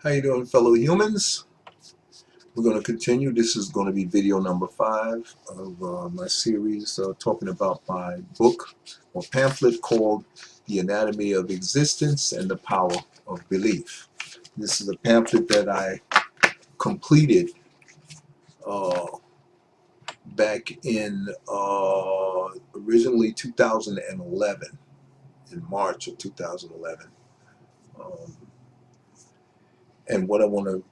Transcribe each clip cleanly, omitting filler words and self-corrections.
How you doing, fellow humans? We're going to continue. This is going to be video number 5 of my series talking about my book or pamphlet called The Anatomy of Existence and the Power of Belief. This is a pamphlet that I completed back in originally 2011, in March of 2011. And what I want to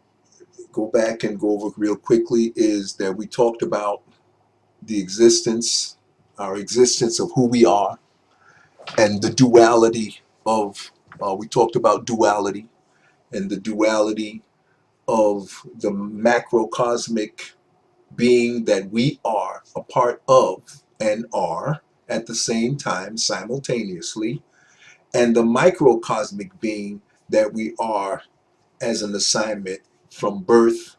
go back and go over real quickly is that we talked about the existence, our existence of who we are, and the duality of, we talked about duality and the duality of the macrocosmic being that we are a part of and are at the same time simultaneously, and the microcosmic being that we are as an assignment from birth,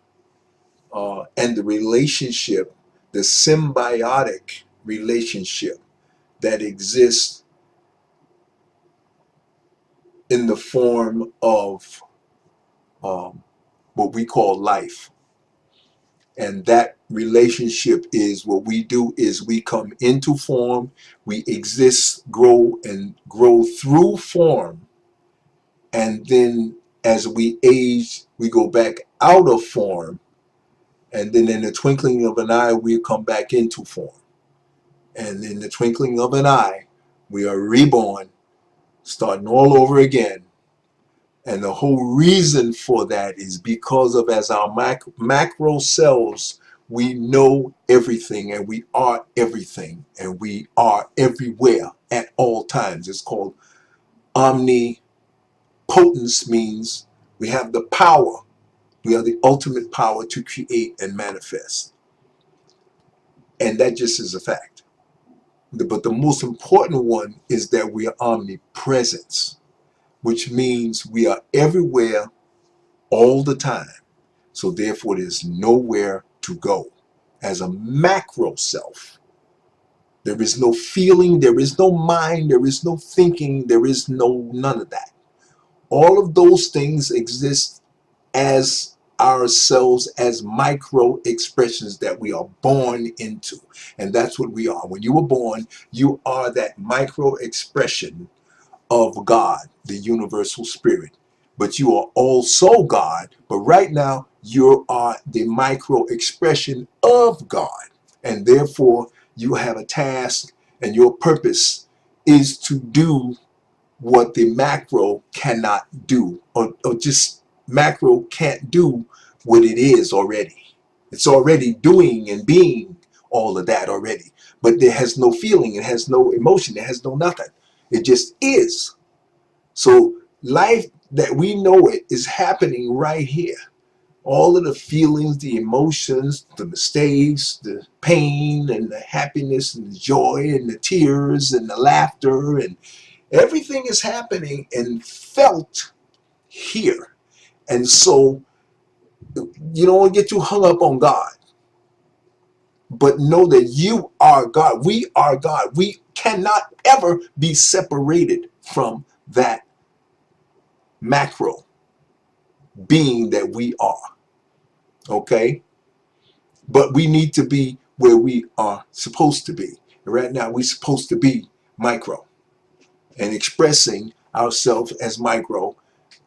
and the relationship, the symbiotic relationship that exists in the form of what we call life. And that relationship is what we do is we come into form, we exist, grow, and grow through form. And then as we age, we go back out of form. And then in the twinkling of an eye, we come back into form. And in the twinkling of an eye, we are reborn, starting all over again. And the whole reason for that is because of, as our macro selves, we know everything and we are everything and we are everywhere at all times. It's called omnipotence, means we have the power. We are the ultimate power to create and manifest. And that just is a fact. But the most important one is that we are omnipresence, which means we are everywhere all the time. So therefore there's nowhere to go. As a macro self, there is no feeling, there is no mind, there is no thinking, there is none of that. All of those things exist as ourselves, as micro expressions that we are born into. And that's what we are. When you were born, you are that micro expression of God, the universal spirit. But you are also God. But right now, you are the micro expression of God. And therefore, you have a task, and your purpose is to do what the macro cannot do, or just macro can't do what it is already. It's already doing and being all of that already. But there has no feeling, it has no emotion, it has no nothing. It just is. So life that we know it is happening right here. All of the feelings, the emotions, the mistakes, the pain and the happiness and the joy and the tears and the laughter, and everything is happening and felt here. And so you don't get too hung up on God, but know that you are God. We are God. We cannot ever be separated from that macro being that we are. Okay? But we need to be where we are supposed to be. And right now, we're supposed to be micro and expressing ourselves as micro,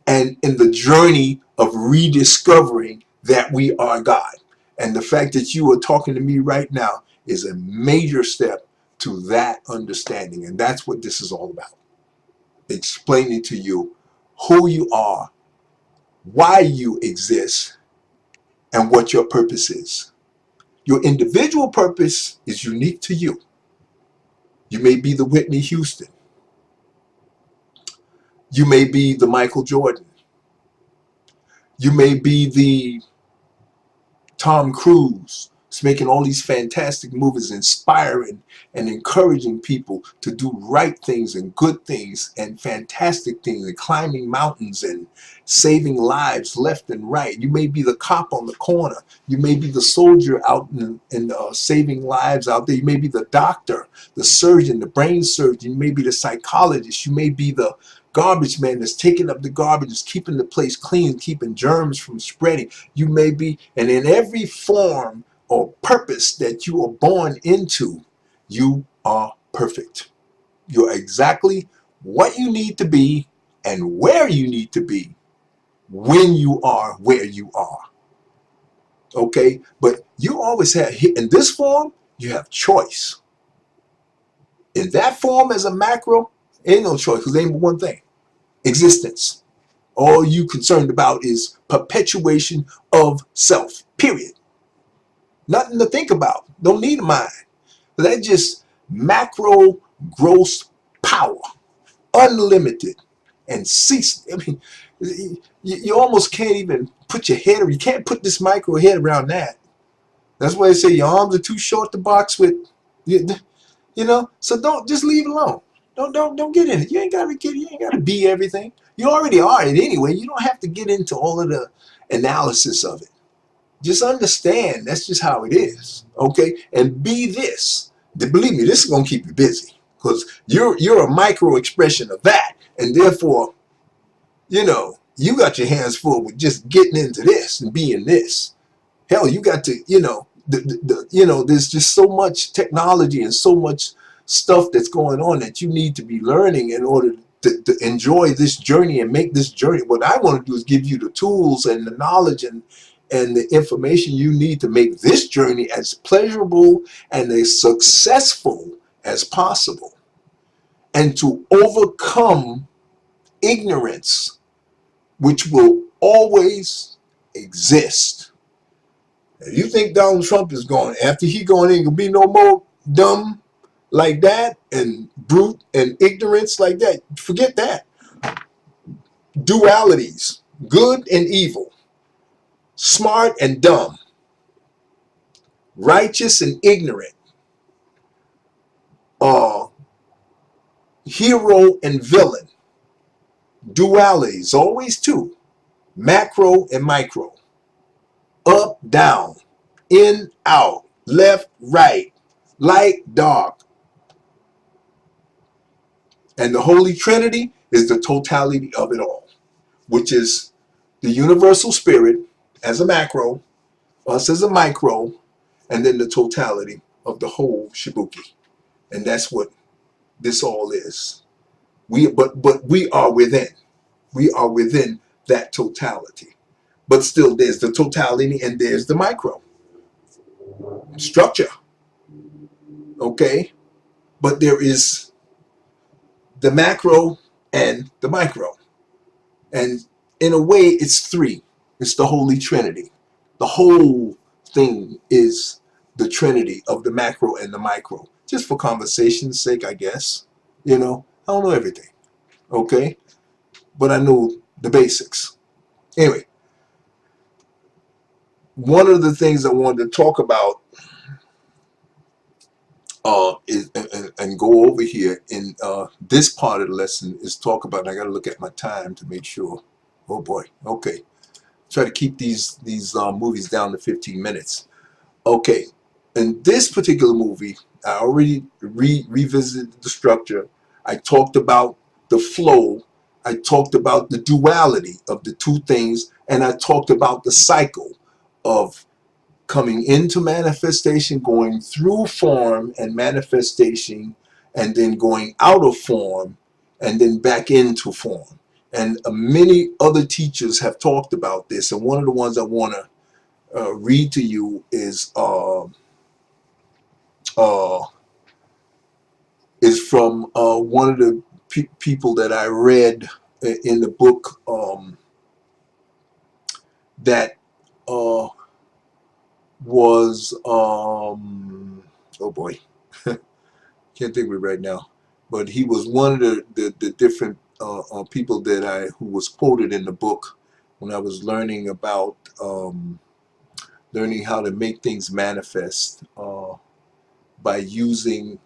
and in the journey of rediscovering that we are God. And the fact that you are talking to me right now is a major step to that understanding. And that's what this is all about. Explaining to you who you are, why you exist, and what your purpose is. Your individual purpose is unique to you. You may be the Whitney Houston. You may be the Michael Jordan. You may be the Tom Cruise. Is making all these fantastic movies, inspiring and encouraging people to do right things and good things and fantastic things, and climbing mountains and saving lives left and right. You may be the cop on the corner. You may be the soldier out in saving lives out there. You may be the doctor, the surgeon, the brain surgeon. You may be the psychologist. You may be the garbage man that's taking up the garbage, is keeping the place clean, keeping germs from spreading. You may be, and in every form or purpose that you are born into, you are perfect. You're exactly what you need to be and where you need to be when you are where you are. Okay? But you always have, in this form, you have choice. In that form as a macro, ain't no choice because there ain't one thing. Existence. All you concerned about is perpetuation of self. Period. Nothing to think about. Don't need a mind. That's just macro gross power. Unlimited and cease. I mean, you almost can't even put your head, or you can't put this micro head around that. That's why they say your arms are too short to box with. You know, so don't, just leave it alone. Don't get in it. You ain't gotta be everything. You already are it anyway. You don't have to get into all of the analysis of it. Just understand that's just how it is. Okay? And be this. Believe me, this is gonna keep you busy. Because you're a micro expression of that. And therefore, you know, you got your hands full with just getting into this and being this. Hell, you got to, you know, there's just so much technology and so much stuff that's going on that you need to be learning in order to enjoy this journey and make this journey. What I want to do is give you the tools and the knowledge and the information you need to make this journey as pleasurable and as successful as possible, and to overcome ignorance, which will always exist. If you think Donald Trump is going, after he going in, gonna be no more dumb like that and brute and ignorance like that, forget that. Dualities, good and evil, smart and dumb, righteous and ignorant, hero and villain, dualities, always two, macro and micro, up, down, in, out, left, right, light, dark. And the Holy Trinity is the totality of it all, which is the universal spirit as a macro, us as a micro, and then the totality of the whole shibuki. And that's what this all is. But we are within. We are within that totality. But still, there's the totality and there's the micro structure. Okay? But there is the macro and the micro. And in a way, it's three. It's the Holy Trinity. The whole thing is the Trinity of the macro and the micro. Just for conversation's sake, I guess. You know, I don't know everything. Okay? But I know the basics. Anyway, one of the things I wanted to talk about is, and go over here in this part of the lesson is talk about, and I got to look at my time to make sure. Oh boy. Okay. Try to keep these movies down to 15 minutes. Okay, in this particular movie, I already revisited the structure. I talked about the flow. I talked about the duality of the two things, and I talked about the cycle of coming into manifestation, going through form and manifestation, and then going out of form, and then back into form. And many other teachers have talked about this, and one of the ones I want to read to you uh, is from one of the people that I read in the book that was oh boy, can't think of it right now, but he was one of the different people that who was quoted in the book when I was learning about learning how to make things manifest by using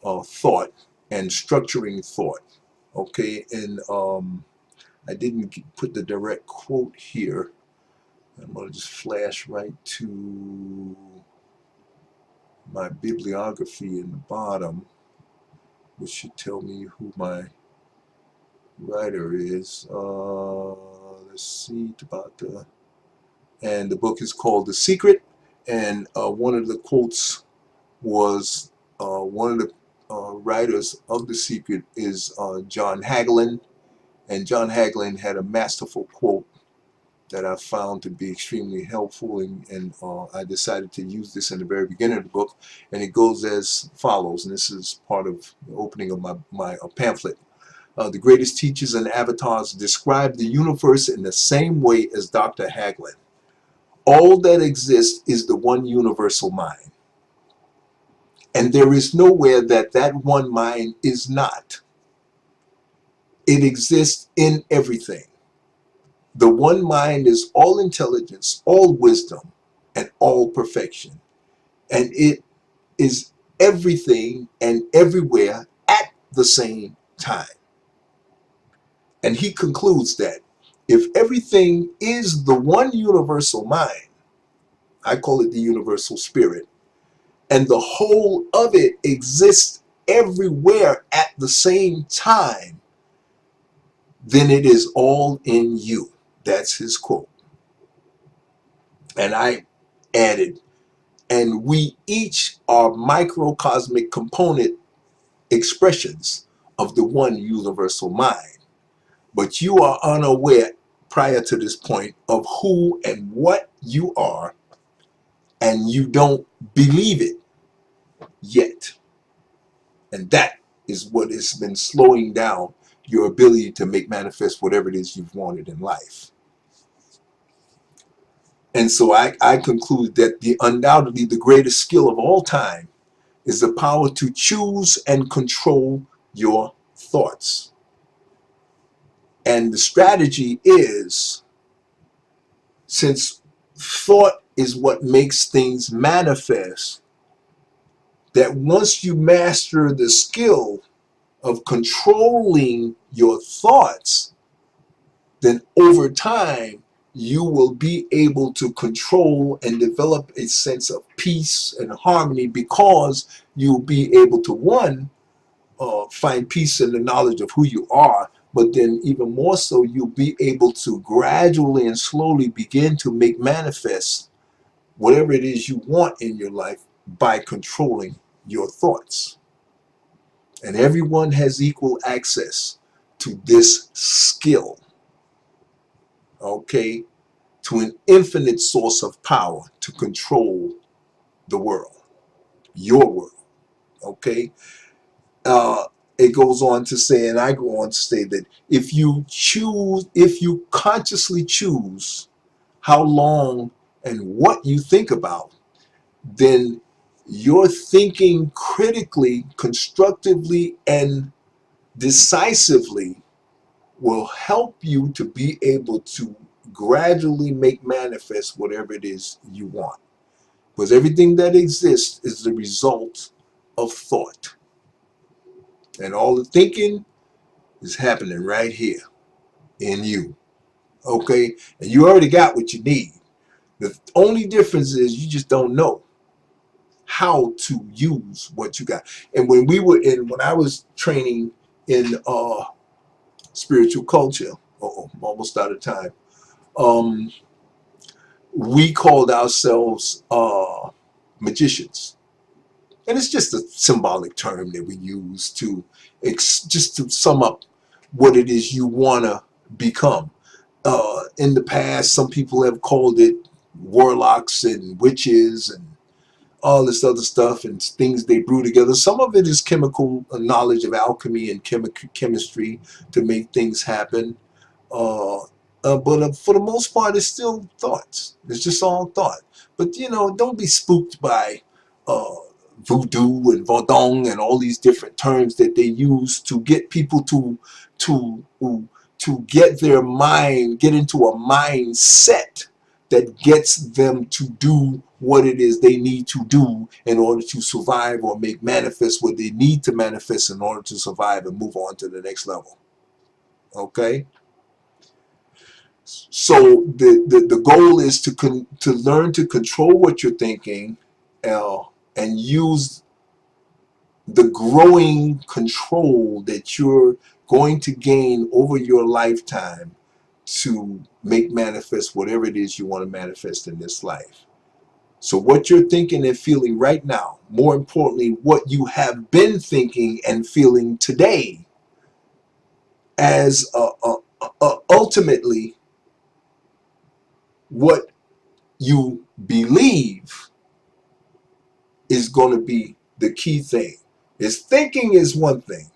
thought and structuring thought. Okay, and I didn't put the direct quote here. I'm going to just flash right to my bibliography in the bottom, which should tell me who my writer is. Let's see about the, and the book is called The Secret. And one of the quotes was one of the writers of The Secret is John Hagelin. And John Hagelin had a masterful quote that I found to be extremely helpful, and I decided to use this in the very beginning of the book, and it goes as follows, and this is part of the opening of my pamphlet. The greatest teachers and avatars describe the universe in the same way as Dr. Hagelin. All that exists is the one universal mind, and there is nowhere that that one mind is not. It exists in everything. The one mind is all intelligence, all wisdom, and all perfection. And it is everything and everywhere at the same time. And he concludes that if everything is the one universal mind, I call it the universal spirit, and the whole of it exists everywhere at the same time, then it is all in you. That's his quote. And I added, and we each are microcosmic component expressions of the one universal mind. But you are unaware prior to this point of who and what you are, and you don't believe it yet. And that is what has been slowing down your ability to make manifest whatever it is you've wanted in life. And so I conclude that undoubtedly the greatest skill of all time is the power to choose and control your thoughts. And the strategy is, since thought is what makes things manifest, that once you master the skill of controlling your thoughts, then over time you will be able to control and develop a sense of peace and harmony, because you'll be able to, one, find peace in the knowledge of who you are, but then even more so, you'll be able to gradually and slowly begin to make manifest whatever it is you want in your life by controlling your thoughts. And everyone has equal access to this skill, okay, to an infinite source of power to control the world, your world, okay? It goes on to say, and I go on to say, that if you consciously choose how long and what you think about, then your thinking critically, constructively, and decisively will help you to be able to gradually make manifest whatever it is you want. Because everything that exists is the result of thought. And all the thinking is happening right here in you. Okay? And you already got what you need. The only difference is you just don't know how to use what you got. And when I was training in spiritual culture, I'm almost out of time. We called ourselves magicians. And it's just a symbolic term that we use to just to sum up what it is you want to become. In the past, some people have called it warlocks and witches and all this other stuff and things they brew together. Some of it is chemical knowledge of alchemy and chemistry to make things happen. But for the most part, it's still thoughts. It's just all thought. But, don't be spooked by voodoo and vodong and all these different terms that they use to get people to get their mind, get into a mindset that gets them to do what it is they need to do in order to survive or make manifest what they need to manifest in order to survive and move on to the next level. Okay? So the goal is to learn to control what you're thinking, and use the growing control that you're going to gain over your lifetime to make manifest whatever it is you want to manifest in this life. So what you're thinking and feeling right now, more importantly, what you have been thinking and feeling today, as ultimately what you believe is going to be the key thing. Thinking is one thing,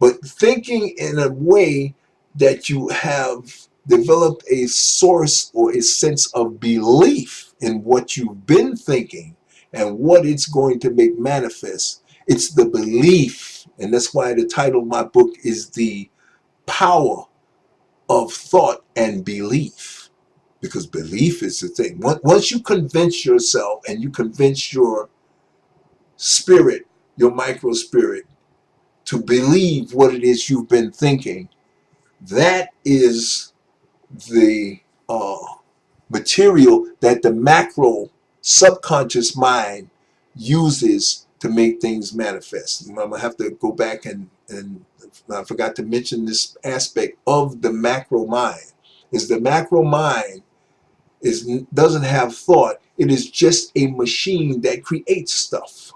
but thinking in a way that you have developed a source or a sense of belief in what you've been thinking and what it's going to make manifest. It's the belief, and that's why the title of my book is The Power of Thought and Belief, because belief is the thing. Once you convince yourself and you convince your spirit, your micro spirit, to believe what it is you've been thinking, that is the material that the macro subconscious mind uses to make things manifest. I'm gonna have to go back and I forgot to mention this aspect of the macro mind. Is the macro mind doesn't have thought. It is just a machine that creates stuff,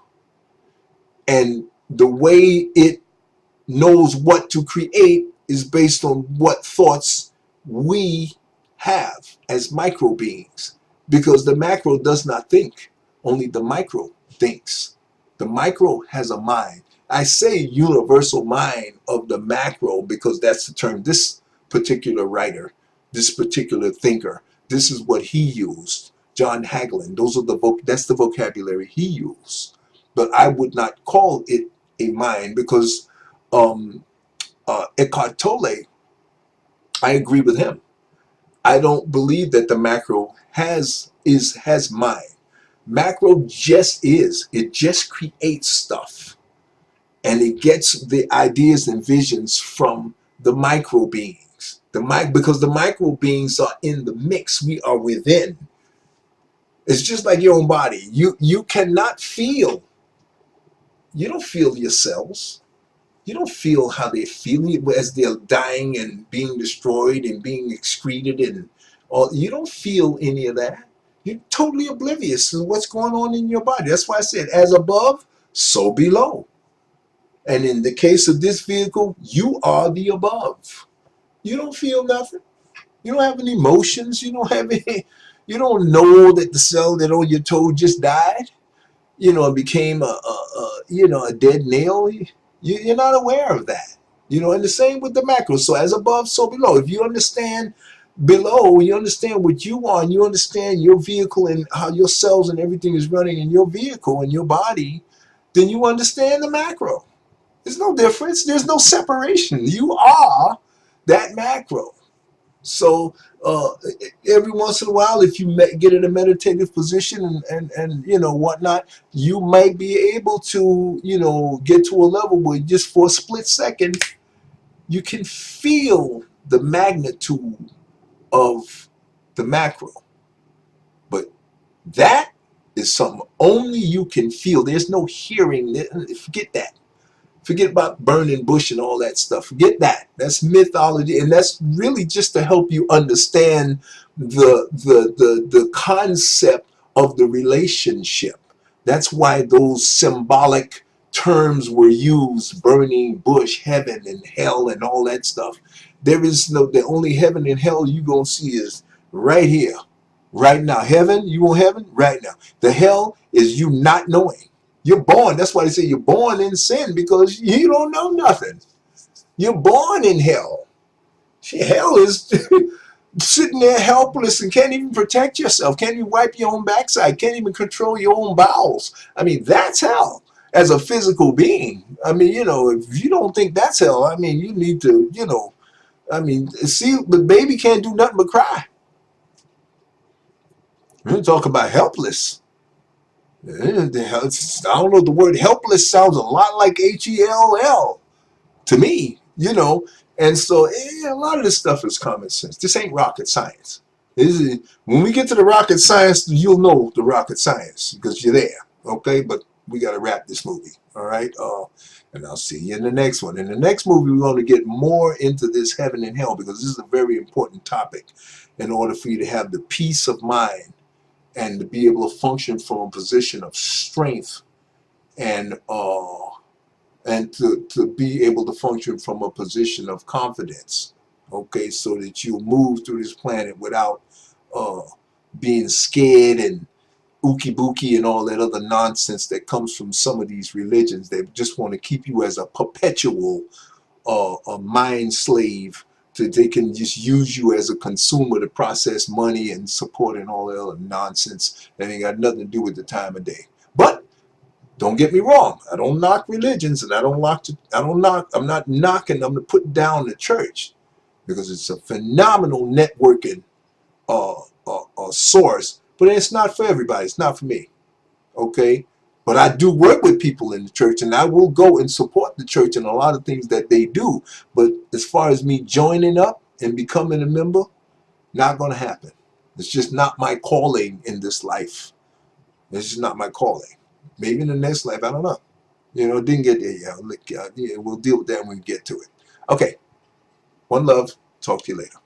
and the way it knows what to create is based on what thoughts we have as micro beings, because the macro does not think, only the micro thinks. The micro has a mind. I say universal mind of the macro because that's the term this particular writer, this particular thinker, this is what he used. John Hagelin, that's the vocabulary he used. But I would not call it a mind, because Eckhart Tolle, I agree with him. I don't believe that the macro has mind. Macro just is. It just creates stuff, and it gets the ideas and visions from the micro beings. Because the micro beings are in the mix. We are within. It's just like your own body. You cannot feel. You don't feel your cells. You don't feel how they feel as they're dying and being destroyed and being excreted and all. You don't feel any of that. You're totally oblivious to what's going on in your body. That's why I said, as above, so below. And in the case of this vehicle, you are the above. You don't feel nothing. You don't have any emotions. You don't have any. You don't know that the cell that on your toe just died. It became a dead nail. You're not aware of that. And the same with the macro. So as above, so below. If you understand below, you understand what you are, and you understand your vehicle and how your cells and everything is running in your vehicle and your body, then you understand the macro. There's no difference. There's no separation. You are that macro. So every once in a while, if you get in a meditative position and whatnot, you might be able to get to a level where just for a split second you can feel the magnitude of the macro. But that is something only you can feel. There's no hearing. Forget that. Forget about burning bush and all that stuff. Forget that. That's mythology, and that's really just to help you understand the concept of the relationship. That's why those symbolic terms were used: burning bush, heaven and hell, and all that stuff. The only heaven and hell you gonna see is right here, right now. Heaven, you want heaven right now. The hell is you not knowing. You're born. That's why they say you're born in sin, because you don't know nothing. You're born in hell. Hell is sitting there helpless and can't even protect yourself, can't even wipe your own backside, can't even control your own bowels. I mean, that's hell as a physical being. I mean, if you don't think that's hell, I mean, you need to, see, but baby can't do nothing but cry. We talk about helpless. I don't know, the word helpless sounds a lot like HELL to me, and so a lot of this stuff is common sense. This ain't rocket science. When we get to the rocket science, you'll know the rocket science because you're there, okay? But we got to wrap this movie. All right. And I'll see you in the next one. In the next movie, we're going to get more into this heaven and hell, because this is a very important topic in order for you to have the peace of mind and to be able to function from a position of strength, and to be able to function from a position of confidence. Okay, so that you move through this planet without being scared and ookie bookie and all that other nonsense that comes from some of these religions. They just want to keep you as a perpetual a mind slave, to they can just use you as a consumer to process money and support and all that other nonsense that ain't got nothing to do with the time of day. But don't get me wrong, I don't knock religions, and I'm not knocking, I'm putting down the church, because it's a phenomenal networking source, but it's not for everybody. It's not for me. Okay, but I do work with people in the church, and I will go and support the church in a lot of things that they do. But as far as me joining up and becoming a member, not going to happen. It's just not my calling in this life. It's just not my calling. Maybe in the next life, I don't know. Didn't get there yet. Yeah, we'll deal with that when we get to it. Okay, one love. Talk to you later.